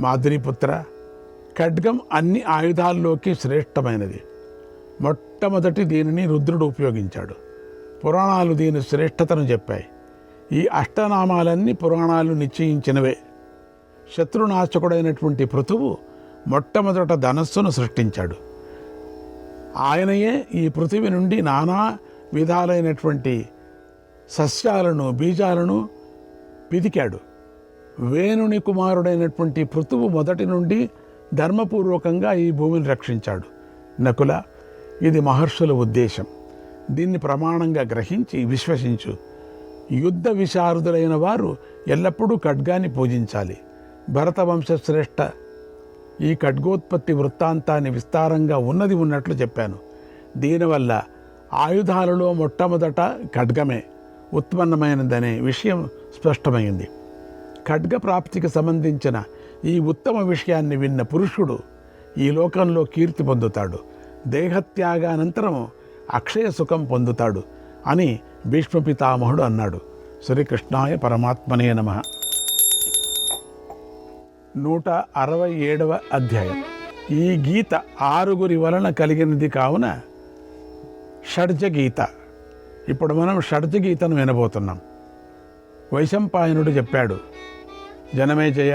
మాధురీపుత్ర, ఖడ్గం అన్ని ఆయుధాల్లోకి శ్రేష్టమైనది. మొట్టమొదటి దీనిని రుద్రుడు ఉపయోగించాడు. పురాణాలు దీని శ్రేష్టతను చెప్పాయి. ఈ అష్టనామాలన్నీ పురాణాలు నిశ్చయించినవే. శత్రునాశకుడైనటువంటి పృథువు మొట్టమొదట ధనస్సును సృష్టించాడు. ఆయనయే ఈ పృథివి నుండి నానా విధాలైనటువంటి సస్యాలను, బీజాలను పిదికాడు. వేణుని కుమారుడైనటువంటి పృథువు మొదటి నుండి ధర్మపూర్వకంగా ఈ భూమిని రక్షించాడు. నకుల, ఇది మహర్షుల ఉద్దేశం. దీన్ని ప్రమాణంగా గ్రహించి విశ్వసించు. యుద్ధ విశారదులైన వారు ఎల్లప్పుడూ ఖడ్గాన్ని పూజించాలి. భరతవంశశ్రేష్ఠ ఈ ఖడ్గోత్పత్తి వృత్తాంతాన్ని విస్తారంగా ఉన్నట్లు చెప్పాను. దీనివల్ల ఆయుధాలలో మొట్టమొదట ఖడ్గమే ఉత్పన్నమైనదనే విషయం స్పష్టమైంది. ఖడ్గ ప్రాప్తికి సంబంధించిన ఈ ఉత్తమ విషయాన్ని విన్న పురుషుడు ఈ లోకంలో కీర్తి పొందుతాడు. దేహత్యాగానంతరం అక్షయ సుఖం పొందుతాడు అని భీష్మ పితామహుడు అన్నాడు. శ్రీకృష్ణాయ పరమాత్మనే నమః. 167వ అధ్యాయం. ఈ గీత 6 వలన కలిగినది కావున షడ్జ గీత. ఇప్పుడు మనం షడ్జ గీతను వినబోతున్నాం. వైశంపాయనుడు చెప్పాడు, జనమేజయ,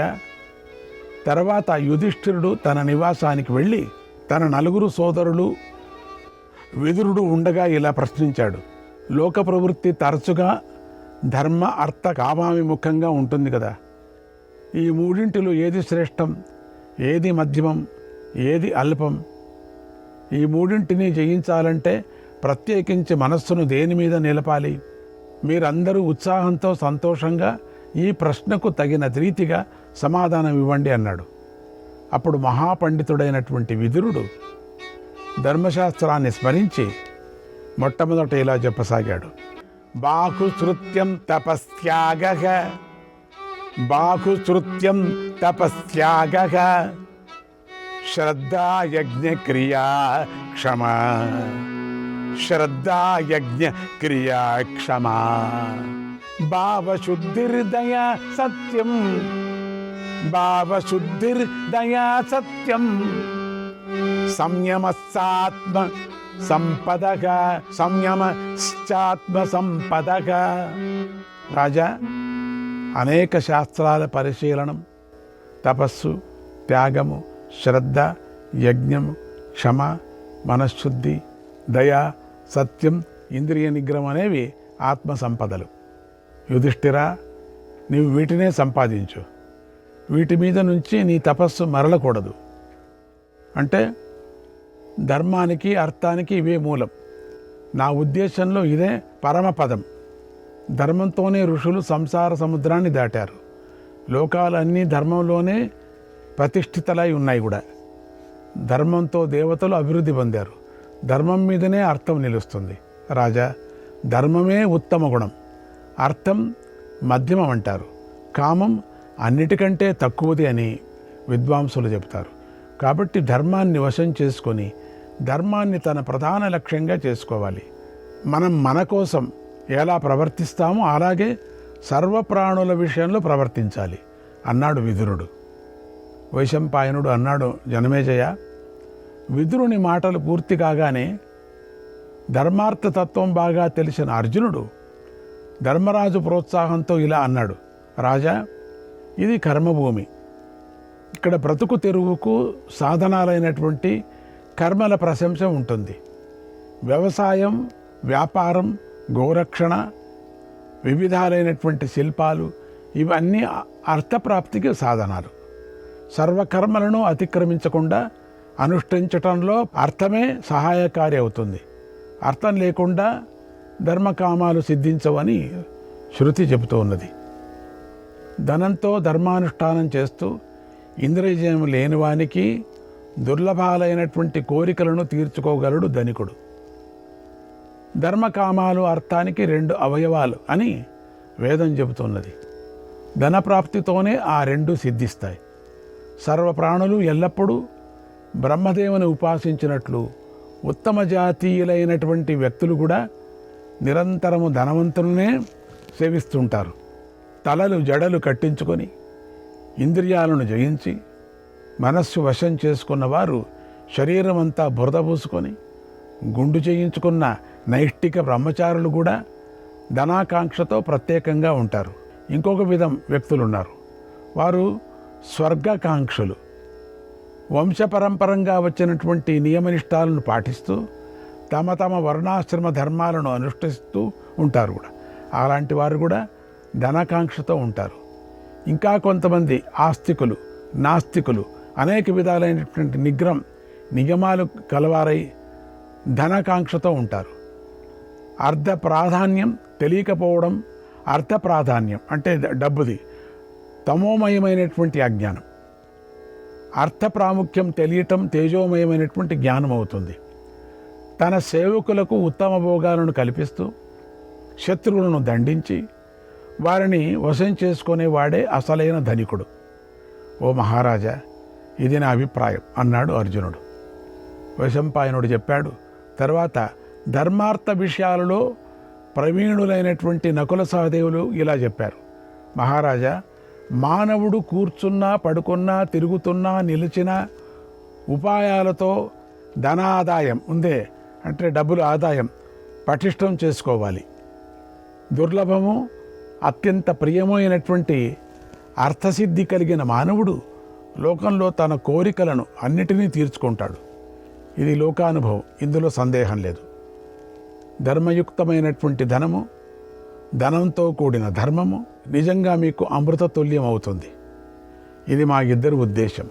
తర్వాత యుధిష్ఠిరుడు తన నివాసానికి వెళ్ళి తన 4 సోదరులు విదురుడు ఉండగా ఇలా ప్రశ్నించాడు. లోక ప్రవృత్తి తరచుగా ధర్మ, అర్థ, కామాభిముఖంగా ఉంటుంది కదా. ఈ మూడింటిలో ఏది శ్రేష్టం, ఏది మధ్యమం, ఏది అల్పం? ఈ మూడింటిని జయించాలంటే ప్రత్యేకించి మనస్సును దేని మీద నిలపాలి? మీరందరూ ఉత్సాహంతో, సంతోషంగా ఈ ప్రశ్నకు తగిన రీతిగా సమాధానం ఇవ్వండి అన్నాడు. అప్పుడు మహాపండితుడైనటువంటి విదురుడు ధర్మశాస్త్రాన్ని స్మరించి మొట్టమొదట ఇలా చెప్పసాగాడు. బాహుశ్రుత్యం తపస్త్యాగః, బాహుశ్రుత్యం తపస్త్యాగః, శ్రద్ధా యజ్ఞ క్రియా క్షమా, శ్రద్ధా యజ్ఞ క్రియా క్షమా, భావశుద్ధిర్దయా సత్యం, భావశుద్ధిర్దయా సత్యం, సంయమశ్చాత్మ సంపదః, సంయమశ్చాత్మ సంపదః. రాజా, అనేక శాస్త్రాల పరిశీలనం, తపస్సు, త్యాగము, శ్రద్ధ, యజ్ఞము, క్షమ, మనశ్శుద్ధి, దయ, సత్యం, ఇంద్రియ నిగ్రహం అనేవి ఆత్మ సంపదలు. యుధిష్ఠిరా, నీవు వీటినే సంపాదించు. వీటి మీద నుంచి నీ తపస్సు మరలకూడదు. అంటే ధర్మానికి, అర్థానికి ఇవే మూలం. నా ఉద్దేశంలో ఇదే పరమపదం. ధర్మంతోనే ఋషులు సంసార సముద్రాన్ని దాటారు. లోకాలన్నీ ధర్మంలోనే ప్రతిష్ఠితలై ఉన్నాయి కూడా. ధర్మంతో దేవతలు అభివృద్ధి పొందారు. ధర్మం మీదనే అర్థం నిలుస్తుంది. రాజా, ధర్మమే ఉత్తమ గుణం, అర్థం మధ్యమం అంటారు, కామం అన్నిటికంటే తక్కువది అని విద్వాంసులు చెబుతారు. కాబట్టి ధర్మాన్ని వశం చేసుకొని ధర్మాన్ని తన ప్రధాన లక్ష్యంగా చేసుకోవాలి. మనం మన కోసం ఎలా ప్రవర్తిస్తామో అలాగే సర్వప్రాణుల విషయంలో ప్రవర్తించాలి అన్నాడు విదురుడు. వైశంపాయనుడు అన్నాడు, జనమేజయ, విదురుని మాటలు పూర్తి కాగానే ధర్మార్థతత్వం బాగా తెలిసిన అర్జునుడు ధర్మరాజు ప్రోత్సాహంతో ఇలా అన్నాడు. రాజా, ఇది కర్మభూమి. ఇక్కడ బ్రతుకు తెరువుకు సాధనాలైనటువంటి కర్మల ప్రశంస ఉంటుంది. వ్యవసాయం, వ్యాపారం, గోరక్షణ, వివిధాలైనటువంటి శిల్పాలు ఇవన్నీ అర్థప్రాప్తికి సాధనాలు. సర్వకర్మలను అతిక్రమించకుండా అనుష్ఠించటంలో అర్థమే సహాయకారి అవుతుంది. అర్థం లేకుండా ధర్మకామాలు సిద్ధించవని శృతి చెబుతూ ఉన్నది. ధనంతో ధర్మానుష్ఠానం చేస్తూ ఇంద్రియజయం లేనివానికి దుర్లభాలైనటువంటి కోరికలను తీర్చుకోగలడు ధనికుడు. ధర్మకామాలు అర్థానికి 2 అవయవాలు అని వేదం చెబుతున్నది. ధనప్రాప్తితోనే ఆ 2 సిద్ధిస్తాయి. సర్వప్రాణులు ఎల్లప్పుడూ బ్రహ్మదేవుని ఉపాసించినట్లు ఉత్తమ జాతీయులైనటువంటి వ్యక్తులు కూడా నిరంతరము ధనవంతులనే సేవిస్తుంటారు. తలలు జడలు కట్టించుకొని ఇంద్రియాలను జయించి మనస్సు వశం చేసుకున్న వారు శరీరం అంతా బురద పూసుకొని గుండు చేయించుకున్న నైష్టిక బ్రహ్మచారులు కూడా ధనాకాంక్షతో ప్రత్యేకంగా ఉంటారు. ఇంకొక విధం వ్యక్తులున్నారు. వారు స్వర్గకాంక్షలు. వంశపరంపరంగా వచ్చినటువంటి నియమనిష్టాలను పాటిస్తూ తమ తమ వర్ణాశ్రమ ధర్మాలను అనుష్ఠిస్తూ ఉంటారు కూడా. అలాంటి వారు కూడా ధనాకాంక్షతో ఉంటారు. ఇంకా కొంతమంది ఆస్తికులు, నాస్తికులు అనేక విధాలైనటువంటి నియమాలు కలవారై ధనాకాంక్షతో ఉంటారు. అర్ధ ప్రాధాన్యం తెలియకపోవడం, అర్థ ప్రాధాన్యం అంటే డబ్బుది తమోమయమైనటువంటి అజ్ఞానం. అర్థ ప్రాముఖ్యం తెలియటం తేజోమయమైనటువంటి జ్ఞానం అవుతుంది. తన సేవకులకు ఉత్తమ భోగాలను కల్పిస్తూ శత్రువులను దండించి వారిని వశం చేసుకునేవాడే అసలైన ధనికుడు. ఓ మహారాజా, ఇది నా అభిప్రాయం అన్నాడు అర్జునుడు. వైశంపాయనుడు చెప్పాడు. తర్వాత ధర్మార్థ విషయాలలో ప్రవీణులైనటువంటి నకుల సహదేవులు ఇలా చెప్పారు. మహారాజా, మానవుడు కూర్చున్నా, పడుకున్నా, తిరుగుతున్నా, నిలిచినా ఉపాయాలతో ధనాదాయం ఉందే అంటే డబ్బుల ఆదాయం పటిష్టం చేసుకోవాలి. దుర్లభము, అత్యంత ప్రియమైనటువంటి అర్థసిద్ధి కలిగిన మానవుడు లోకంలో తన కోరికలను అన్నిటినీ తీర్చుకుంటాడు. ఇది లోకానుభవం, ఇందులో సందేహం లేదు. ధర్మయుక్తమైనటువంటి ధనము, ధనంతో కూడిన ధర్మము నిజంగా మీకు అమృత తుల్యం అవుతుంది. ఇది మా ఇద్దరి ఉద్దేశం.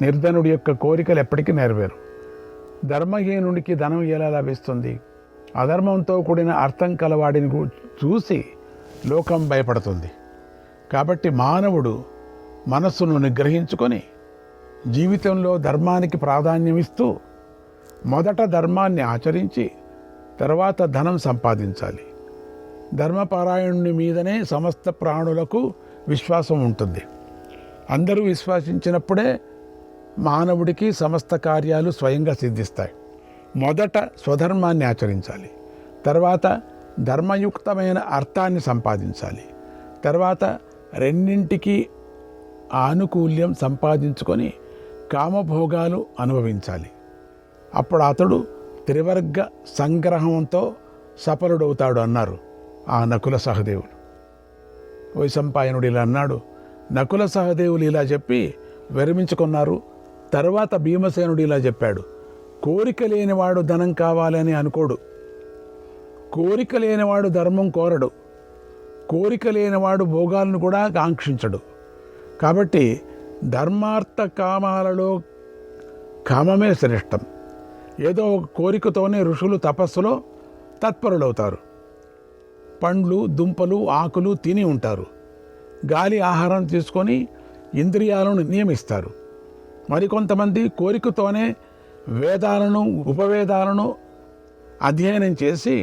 నిర్ధనుడి యొక్క కోరికలు ఎప్పటికీ నెరవేరు. ధర్మహీనుడికి ధనం ఎలా లభిస్తుంది? అధర్మంతో కూడిన అర్థం కలవాడిని చూసి లోకం భయపడుతుంది. కాబట్టి మానవుడు మనస్సును నిగ్రహించుకొని జీవితంలో ధర్మానికి ప్రాధాన్యమిస్తూ మొదట ధర్మాన్ని ఆచరించి తర్వాత ధనం సంపాదించాలి. ధర్మపారాయణుని మీదనే సమస్త ప్రాణులకు విశ్వాసం ఉంటుంది. అందరూ విశ్వసించినప్పుడే మానవుడికి సమస్త కార్యాలు స్వయంగా సిద్ధిస్తాయి. మొదట స్వధర్మాన్ని ఆచరించాలి, తర్వాత ధర్మయుక్తమైన అర్థాన్ని సంపాదించాలి, తర్వాత రెండింటికి ఆనుకూల్యం సంపాదించుకొని కామభోగాలు అనుభవించాలి. అప్పుడు అతడు త్రివర్గ సంగ్రహంతో సఫలుడవుతాడు అన్నారు ఆ నకుల సహదేవులు. వైశంపాయనుడు ఇలా అన్నాడు. నకుల సహదేవులు ఇలా చెప్పి విరమించుకున్నారు. తర్వాత భీమసేనుడు ఇలా చెప్పాడు. కోరిక లేనివాడు ధనం కావాలని అనుకోడు, కోరిక లేనివాడు ధర్మం కోరడు, కోరిక లేనివాడు భోగాలను కూడా కాంక్షించడు. కాబట్టి ధర్మార్థ కామాలలో కామమే శ్రేష్టం. ఏదో ఒక కోరికతోనే ఋషులు తపస్సులో తత్పరులవుతారు. పండ్లు, దుంపలు, ఆకులు తిని ఉంటారు. గాలి ఆహారం తీసుకొని ఇంద్రియాలను నియమిస్తారు. మరికొంతమంది కోరికతోనే వేదాలను, ఉపవేదాలను అధ్యయనం చేసి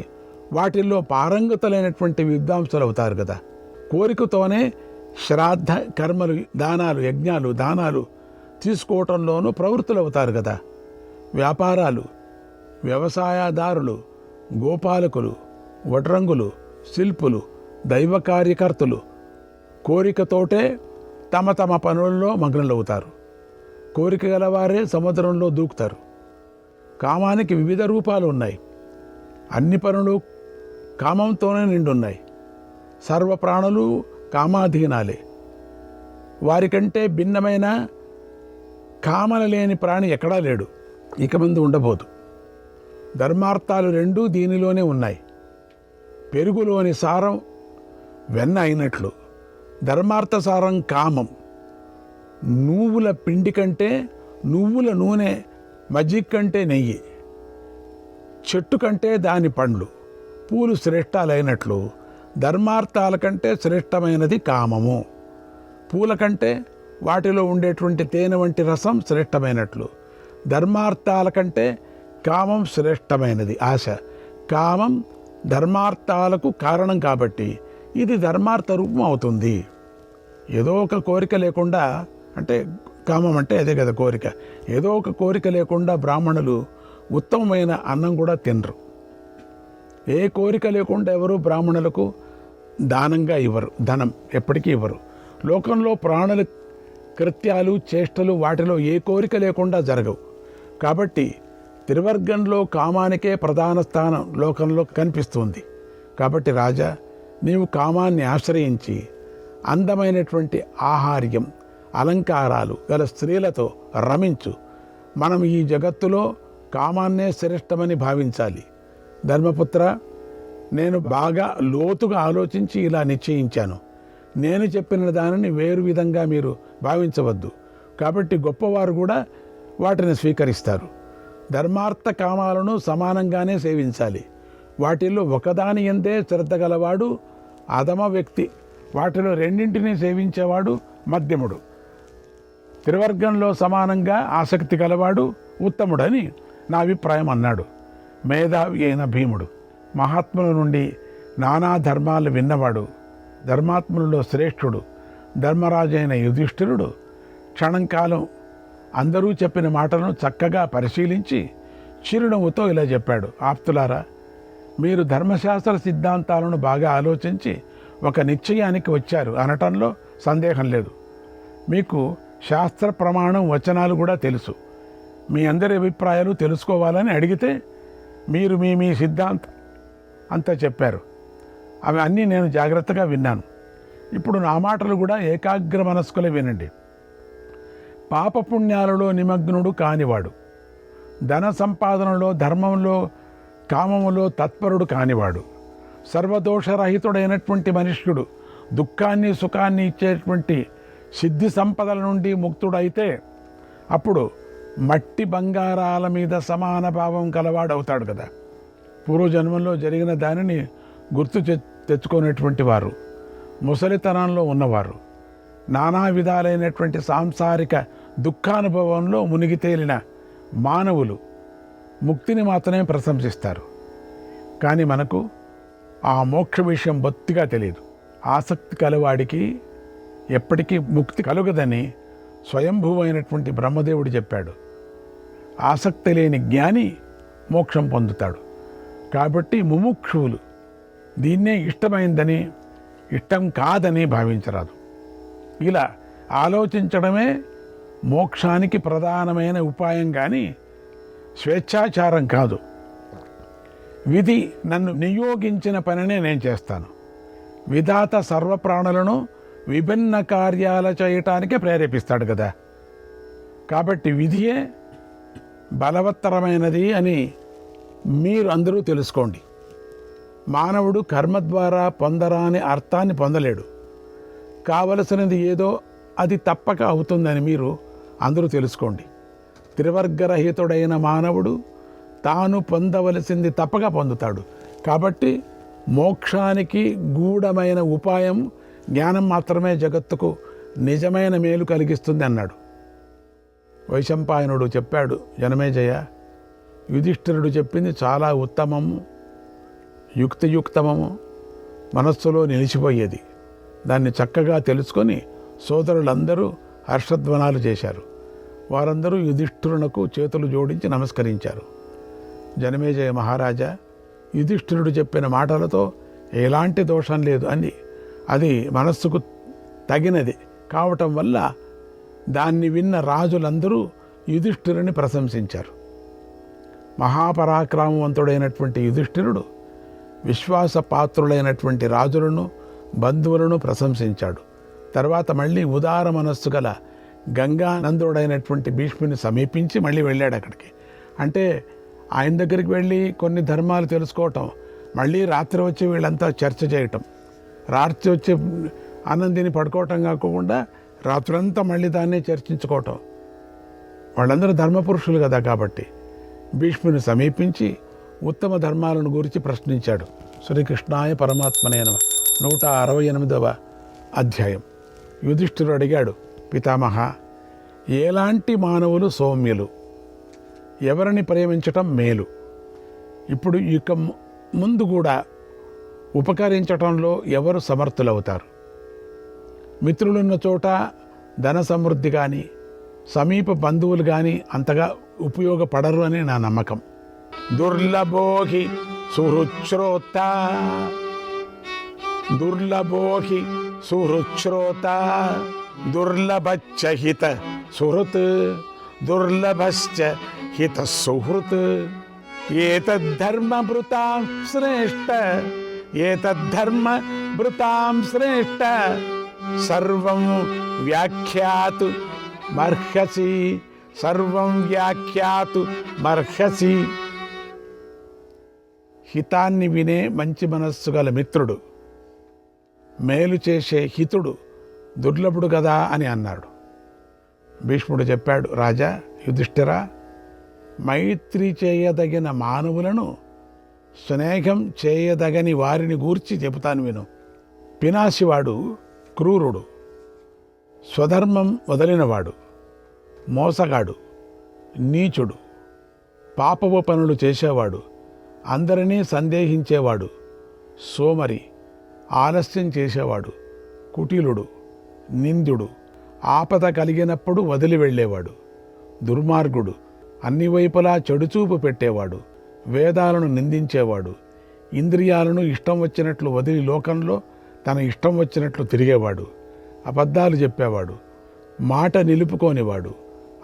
వాటిల్లో పారంగతులైనటువంటి విద్వాంసులు అవుతారు కదా. కోరికతోనే శ్రాద్ధ కర్మలు, దానాలు, యజ్ఞాలు, దానాలు తీసుకోవటంలోనూ ప్రవృత్తులు అవుతారు కదా. వ్యాపారాలు, వ్యవసాయదారులు, గోపాలకులు, వడ్రంగులు, శిల్పులు, దైవ కార్యకర్తలు కోరికతోటే తమ తమ పనుల్లో మగ్నులవుతారు. కోరిక గలవారే సముద్రంలో దూకుతారు. కామానికి వివిధ రూపాలు ఉన్నాయి. అన్ని పనులు కామంతోనే నిండున్నాయి. సర్వ ప్రాణులు కామాధీనాలే. వారికంటే భిన్నమైన కామన లేని ప్రాణి ఎక్కడా లేడు, ఇక ముందు ఉండబోదు. ధర్మార్థాలు రెండూ దీనిలోనే ఉన్నాయి. పెరుగులోని సారం వెన్న అయినట్లు ధర్మార్థ సారం కామం. నువ్వుల పిండి కంటే నువ్వుల నూనె, మజ్జిగ కంటే నెయ్యి, చెట్టు కంటే దాని పండ్లు, పూలు శ్రేష్టాలైనట్లు ధర్మార్థాల కంటే శ్రేష్టమైనది కామము. పూల కంటే వాటిలో ఉండేటువంటి తేనె వంటి రసం శ్రేష్టమైనట్లు ధర్మార్థాల కంటే కామం శ్రేష్టమైనది. ఆశ, కామం ధర్మార్థాలకు కారణం కాబట్టి ఇది ధర్మార్థ రూపం అవుతుంది. ఏదో ఒక కోరిక లేకుండా, అంటే కామం అంటే అదే కదా కోరిక. ఏదో ఒక కోరిక లేకుండా బ్రాహ్మణులు ఉత్తమమైన అన్నం కూడా తినరు. ఏ కోరిక లేకుండా ఎవరు బ్రాహ్మణులకు దానంగా ఇవ్వరు, ధనం ఎప్పటికీ ఇవ్వరు. లోకంలో ప్రాణులు కృత్యాలు చేష్టలు వాటిలో ఏ కోరిక లేకుండా జరగవు. కాబట్టి త్రివర్గంలో కామానికే ప్రధాన స్థానం లోకంలో కనిపిస్తుంది. కాబట్టి రాజా, నీవు కామాన్ని ఆశ్రయించి అందమైనటువంటి ఆహార్యం అలంకారాలు గల స్త్రీలతో రమించు. మనం ఈ జగత్తులో కామాన్నే శ్రేష్టమని భావించాలి. ధర్మపుత్ర, నేను బాగా లోతుగా ఆలోచించి ఇలా నిశ్చయించాను. నేను చెప్పిన దానిని వేరు విధంగా మీరు భావించవద్దు. కాబట్టి గొప్పవారు కూడా వాటిని స్వీకరిస్తారు. ధర్మార్థ కామాలను సమానంగానే సేవించాలి. వాటిల్లో ఒకదాని ఎందే శ్రద్ధ గలవాడు అధమ వ్యక్తి, వాటిలో రెండింటినీ సేవించేవాడు మధ్యముడు. త్రివర్గంలో సమానంగా ఆసక్తి గలవాడు ఉత్తముడని నా అభిప్రాయం అన్నాడు. మేధావి అయిన భీముడు, మహాత్ముల నుండి నానా ధర్మాలు విన్నవాడు, ధర్మాత్ములలో శ్రేష్ఠుడు ధర్మరాజు అయిన యుధిష్ఠిరుడు క్షణంకాలం అందరూ చెప్పిన మాటలను చక్కగా పరిశీలించి చిరునవ్వుతో ఇలా చెప్పాడు. ఆప్తులారా, మీరు ధర్మశాస్త్ర సిద్ధాంతాలను బాగా ఆలోచించి ఒక నిశ్చయానికి వచ్చారు అనటంలో సందేహం లేదు. మీకు శాస్త్ర ప్రమాణం వచనాలు కూడా తెలుసు. మీ అందరి అభిప్రాయాలు తెలుసుకోవాలని అడిగితే మీరు మీ సిద్ధాంతం అంతా చెప్పారు. అవి అన్నీ నేను జాగ్రత్తగా విన్నాను. ఇప్పుడు నా మాటలు కూడా ఏకాగ్ర మనస్కులే వినండి. పాపపుణ్యాలలో నిమగ్నుడు కానివాడు, ధన సంపాదనలో ధర్మంలో కామములో తత్పరుడు కానివాడు, సర్వదోషరహితుడైనటువంటి మనుష్యుడు, దుఃఖాన్ని సుఖాన్ని ఇచ్చేటువంటి సిద్ధి సంపదల నుండి ముక్తుడైతే అప్పుడు మట్టి బంగారాల మీద సమాన భావం కలవాడవుతాడు కదా. పూర్వజన్మంలో జరిగిన దానిని గుర్తు తెచ్చుకునేటువంటి వారు, ముసలితనంలో ఉన్నవారు, నానా విధాలైనటువంటి సాంసారిక దుఃఖానుభవంలో మునిగి తేలిన మానవులు ముక్తిని మాత్రమే ప్రశంసిస్తారు. కానీ మనకు ఆ మోక్ష విషయం బొత్తిగా తెలియదు. ఆసక్తి కలవాడికి ఎప్పటికీ ముక్తి కలుగదని స్వయంభూవైనటువంటి బ్రహ్మదేవుడు చెప్పాడు. ఆసక్తి లేని జ్ఞాని మోక్షం పొందుతాడు. కాబట్టి ముముక్షువులు దీన్నే ఇష్టమైందని ఇష్టం కాదని భావించరాదు. ఇలా ఆలోచించడమే మోక్షానికి ప్రధానమైన ఉపాయం, కానీ స్వేచ్ఛాచారం కాదు. విధి నన్ను నియోగించిన పనినే నేను చేస్తాను. విధాత సర్వప్రాణులను విభిన్న కార్యాలు చేయటానికే ప్రేరేపిస్తాడు కదా. కాబట్టి విధియే బలవత్తరమైనది అని మీరు అందరూ తెలుసుకోండి. మానవుడు కర్మ ద్వారా పొందరాని అర్థాన్ని పొందలేడు. కావలసినది ఏదో అది తప్పక అవుతుందని మీరు అందరూ తెలుసుకోండి. త్రివర్గరహితుడైన మానవుడు తాను పొందవలసింది తప్పక పొందుతాడు. కాబట్టి మోక్షానికి గూఢమైన ఉపాయం జ్ఞానం మాత్రమే జగత్తుకు నిజమైన మేలు కలిగిస్తుంది అన్నాడు. వైశంపాయనుడు చెప్పాడు, జనమేజయ, యుధిష్ఠిరుడు చెప్పింది చాలా ఉత్తమము, యుక్తియుక్తమము, మనస్సులో నిలిచిపోయేది. దాన్ని చక్కగా తెలుసుకొని సోదరులందరూ హర్షధ్వనాలు చేశారు. వారందరూ యుధిష్ఠిరునకు చేతులు జోడించి నమస్కరించారు. జనమేజయ మహారాజా, యుధిష్ఠిరుడు చెప్పిన మాటలతో ఎలాంటి దోషం లేదు అని, అది మనస్సుకు తగినది కావటం వల్ల దాన్ని విన్న రాజులందరూ యుధిష్ఠిరుని ప్రశంసించారు. మహాపరాక్రమవంతుడైనటువంటి యుధిష్ఠిరుడు విశ్వాసపాత్రులైనటువంటి రాజులను బంధువులను ప్రశంసించాడు. తర్వాత మళ్ళీ ఉదార మనస్సు గల గంగానందుడైనటువంటి భీష్ముని సమీపించి మళ్ళీ వెళ్ళాడు అక్కడికి. అంటే ఆయన దగ్గరికి వెళ్ళి కొన్ని ధర్మాలు తెలుసుకోవటం, మళ్ళీ రాత్రి వచ్చి వీళ్ళంతా చర్చ చేయటం, రాత్రి వచ్చి ఆనందిని పడుకోవటం కాకుండా రాత్రంతా మళ్ళీ దాన్నే చర్చించుకోవటం. వాళ్ళందరూ ధర్మపురుషులు కదా. కాబట్టి భీష్ముని సమీపించి ఉత్తమ ధర్మాలను గురించి ప్రశ్నించాడు. శ్రీకృష్ణాయ పరమాత్మనే నమః. 168వ అధ్యాయం. యుధిష్ఠిరుడు అడిగాడు, పితామహ, ఎలాంటి మానవులు సౌమ్యులు, ఎవరిని ప్రేమించటం మేలు? ఇప్పుడు ఇక ముందు కూడా ఉపకరించటంలో ఎవరు సమర్థులవుతారు? మిత్రులున్న చోట ధన సమృద్ధి కానీ సమీప బంధువులు కానీ అంతగా ఉపయోగపడరు అని నా నమ్మకం. దుర్లభోహి సుహృచ్ఛ్రోత, దుర్లభోహి సుహృచ్ఛ్రోత దుర్లభచ్చ హిత సుహృత్ దుర్లభశ్చ హిత సుహృత్ ఏతద్ధర్మభృతాం శ్రేష్ఠ ఏతద్ధర్మభృతాం శ్రేష్ఠ సర్వం వ్యాఖ్యాతు మర్హసి సర్వం వ్యాఖ్యాతు మర్హసి. హితాన్ని వినే మంచి మనస్సు గల మిత్రుడు, మేలు చేసే హితుడు దుర్లభుడు కదా అని అన్నాడు. భీష్ముడు చెప్పాడు, రాజా యుధిష్ఠిరా, మైత్రి చేయదగిన మానవులను స్నేహం చేయదగని వారిని గూర్చి చెబుతాను విను. పినాసివాడు క్రూరుడు, స్వధర్మం వదిలినవాడు, మోసగాడు, నీచుడు, పాపపు పనులు చేసేవాడు, అందరినీ సందేహించేవాడు, సోమరి, ఆలస్యం చేసేవాడు, కుటిలుడు, నిందుడు, ఆపద కలిగినప్పుడు వదిలి వెళ్ళేవాడు, దుర్మార్గుడు, అన్ని వైపులా చెడుచూపు పెట్టేవాడు, వేదాలను నిందించేవాడు, ఇంద్రియాలను ఇష్టం వచ్చినట్లు వదిలి లోకంలో తన ఇష్టం వచ్చినట్లు తిరిగేవాడు, అబద్ధాలు చెప్పేవాడు, మాట నిలుపుకోనివాడు,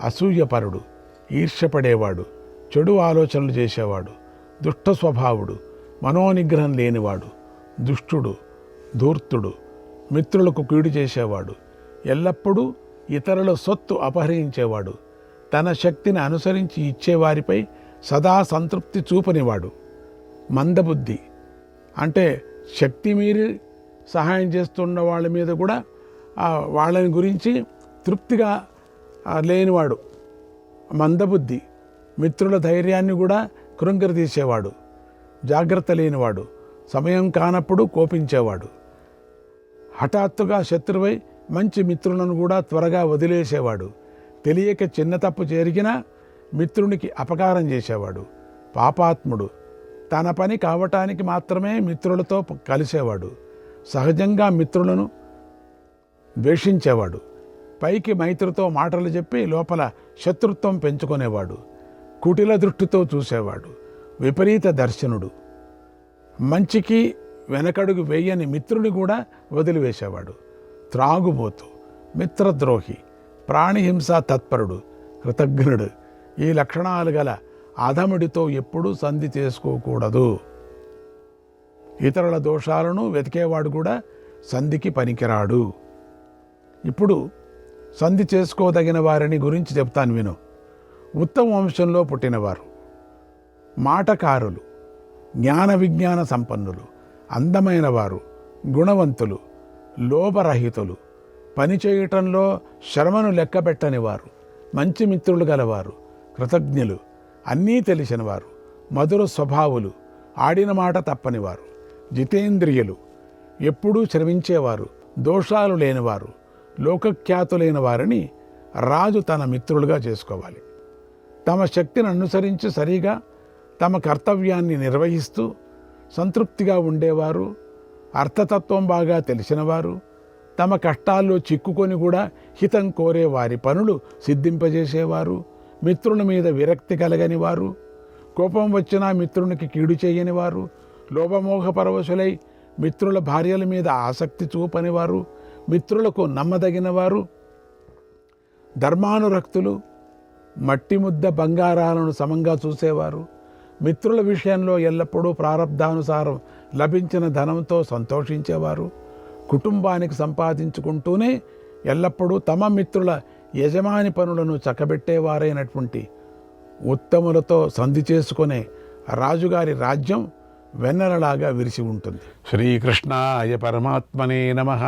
అసూయపరుడు, ఈర్ష్యపడేవాడు, చెడు ఆలోచనలు చేసేవాడు, దుష్ట స్వభావుడు, మనోనిగ్రహం లేనివాడు, దుష్టుడు, ధూర్తుడు, మిత్రులకు కీడు చేసేవాడు, ఎల్లప్పుడూ ఇతరుల సొత్తు అపహరించేవాడు, తన శక్తిని అనుసరించి ఇచ్చేవారిపై సదా సంతృప్తి చూపనివాడు, మందబుద్ధి అంటే శక్తి మీరి సహాయం చేస్తున్న వాళ్ళ మీద కూడా వాళ్ళని గురించి తృప్తిగా లేనివాడు, మందబుద్ధి, మిత్రుల ధైర్యాన్ని కూడా కృంగరదీసేవాడు, జాగ్రత్త లేనివాడు, సమయం కానప్పుడు కోపించేవాడు, హఠాత్తుగా శత్రువై మంచి మిత్రులను కూడా త్వరగా వదిలేసేవాడు, తెలియక చిన్న తప్పు జరిగినా మిత్రునికి అపకారం చేసేవాడు, పాపాత్ముడు, తన పని కావటానికి మాత్రమే మిత్రులతో కలిసేవాడు, సహజంగా మిత్రులను ద్వేషించేవాడు, పైకి మైత్రితో మాటలు చెప్పి లోపల శత్రుత్వం పెంచుకునేవాడు, కుటిల దృష్టితో చూసేవాడు, విపరీత దర్శనుడు, మంచికి వెనకడుగు వేయని మిత్రుని కూడా వదిలివేసేవాడు, త్రాగుబోతు, మిత్రద్రోహి, ప్రాణిహింస తత్పరుడు, కృతజ్ఞుడు. ఈ లక్షణాలు గల అధముడితో ఎప్పుడూ సంధి చేసుకోకూడదు. ఇతరుల దోషాలను వెతికేవాడు కూడా సంధికి పనికిరాడు. ఇప్పుడు సంధి చేసుకోదగిన వారిని గురించి చెప్తాను విను. ఉత్తమ వంశంలో పుట్టినవారు, మాటకారులు, జ్ఞాన విజ్ఞాన సంపన్నులు, అందమైన వారు, గుణవంతులు, లోభరహితులు, పనిచేయటంలో శ్రమను లెక్కబెట్టని వారు, మంచి మిత్రులు గలవారు, కృతజ్ఞులు, అన్నీ తెలిసినవారు, మధుర స్వభావులు, ఆడిన మాట తప్పనివారు, జితేంద్రియులు, ఎప్పుడూ శ్రమించేవారు, దోషాలు లేనివారు, లోకఖ్యాతులైన వారిని రాజు తన మిత్రులుగా చేసుకోవాలి. తమ శక్తిని అనుసరించి సరిగా తమ కర్తవ్యాన్ని నిర్వహిస్తూ సంతృప్తిగా ఉండేవారు, అర్థతత్వం బాగా తెలిసినవారు, తమ కష్టాల్లో చిక్కుకొని కూడా హితం కోరే వారి పనులు సిద్ధింపజేసేవారు, మిత్రుల మీద విరక్తి కలగని వారు, కోపం వచ్చినా మిత్రునికి కీడు చేయని వారు, లోభమోహ పరవశులై మిత్రుల భార్యల మీద ఆసక్తి చూపనివారు, మిత్రులకు నమ్మదగినవారు, ధర్మానురక్తులు, మట్టి ముద్ద బంగారాలను సమంగా చూసేవారు, మిత్రుల విషయంలో ఎల్లప్పుడూ ప్రారబ్ధానుసారం లభించిన ధనంతో సంతోషించేవారు, కుటుంబానికి సంపాదించుకుంటూనే ఎల్లప్పుడూ తమ మిత్రుల యజమాని పనులను చక్కబెట్టేవారైనటువంటి ఉత్తములతో సంధి చేసుకునే రాజుగారి రాజ్యం వెన్నెలలాగా విరిసి ఉంటుంది. శ్రీకృష్ణాయ పరమాత్మనే నమః.